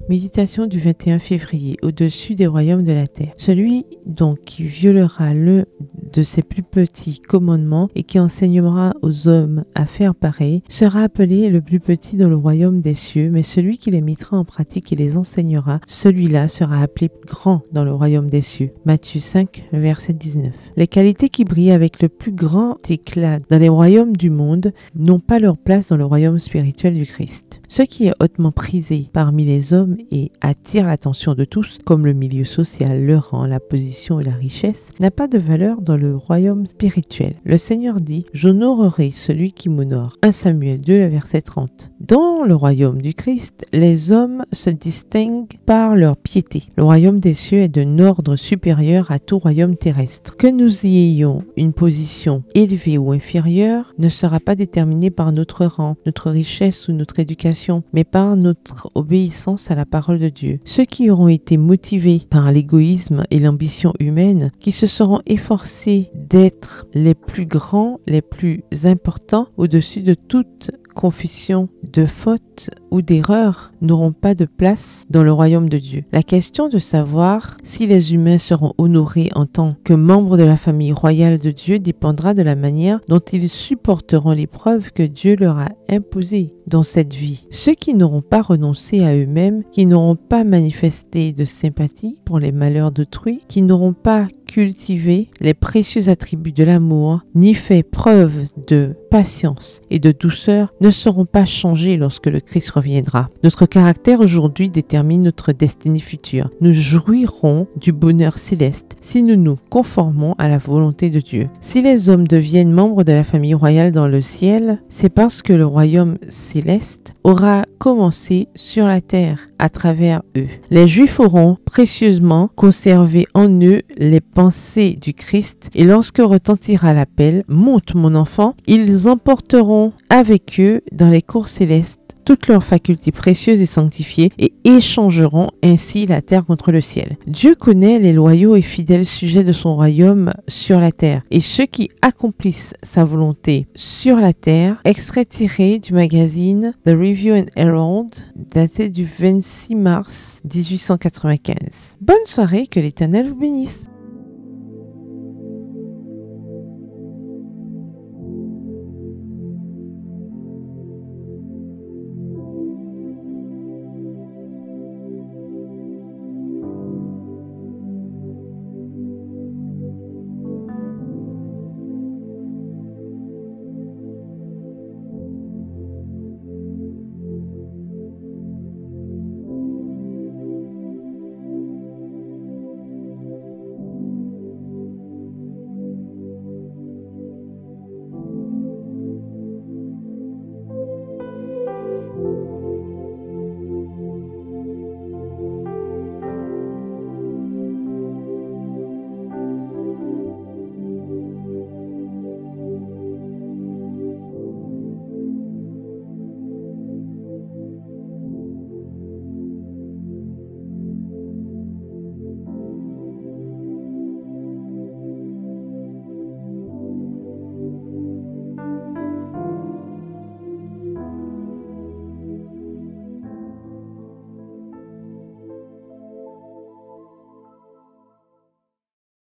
Méditation du 21 février, au-dessus des royaumes de la terre. Celui donc qui violera l'un de ses plus petits commandements et qui enseignera aux hommes à faire pareil, sera appelé le plus petit dans le royaume des cieux, mais celui qui les mettra en pratique et les enseignera, celui-là sera appelé grand dans le royaume des cieux. Matthieu 5, verset 19. Les qualités qui brillent avec le plus grand éclat dans les royaumes du monde n'ont pas leur place dans le royaume spirituel du Christ. Ce qui est hautement prisé parmi les hommes et attire l'attention de tous, comme le milieu social, le rang, la position et la richesse, n'a pas de valeur dans le royaume spirituel. Le Seigneur dit « J'honorerai celui qui m'honore ». 1 Samuel 2, verset 30. Dans le royaume du Christ, les hommes se distinguent par leur piété. Le royaume des cieux est d'un ordre supérieur à tout royaume terrestre. Que nous y ayons une position élevée ou inférieure ne sera pas déterminé par notre rang, notre richesse ou notre éducation, mais par notre obéissance à la parole de Dieu. Ceux qui auront été motivés par l'égoïsme et l'ambition humaine, qui se seront efforcés d'être les plus grands, les plus importants, au-dessus de toute confession de faute ou d'erreur, n'auront pas de place dans le royaume de Dieu. La question de savoir si les humains seront honorés en tant que membres de la famille royale de Dieu dépendra de la manière dont ils supporteront l'épreuve que Dieu leur a imposée dans cette vie. Ceux qui n'auront pas renoncé à eux-mêmes, qui n'auront pas manifesté de sympathie pour les malheurs d'autrui, qui n'auront pas cultivé les précieux attributs de l'amour, ni fait preuve de patience et de douceur, ne seront pas changés lorsque le Christ reviendra. Notre caractère aujourd'hui détermine notre destinée future. Nous jouirons du bonheur céleste si nous nous conformons à la volonté de Dieu. Si les hommes deviennent membres de la famille royale dans le ciel, c'est parce que le royaume céleste aura commencé sur la terre à travers eux. Les Juifs auront précieusement conservé en eux les pensées du Christ et lorsque retentira l'appel « Monte mon enfant », ils emporteront avec eux dans les cours célestes toutes leurs facultés précieuses et sanctifiées et échangeront ainsi la terre contre le ciel. Dieu connaît les loyaux et fidèles sujets de son royaume sur la terre et ceux qui accomplissent sa volonté sur la terre. Extrait tiré du magazine The Review and Herald daté du 26 mars 1895. Bonne soirée, que l'Éternel vous bénisse.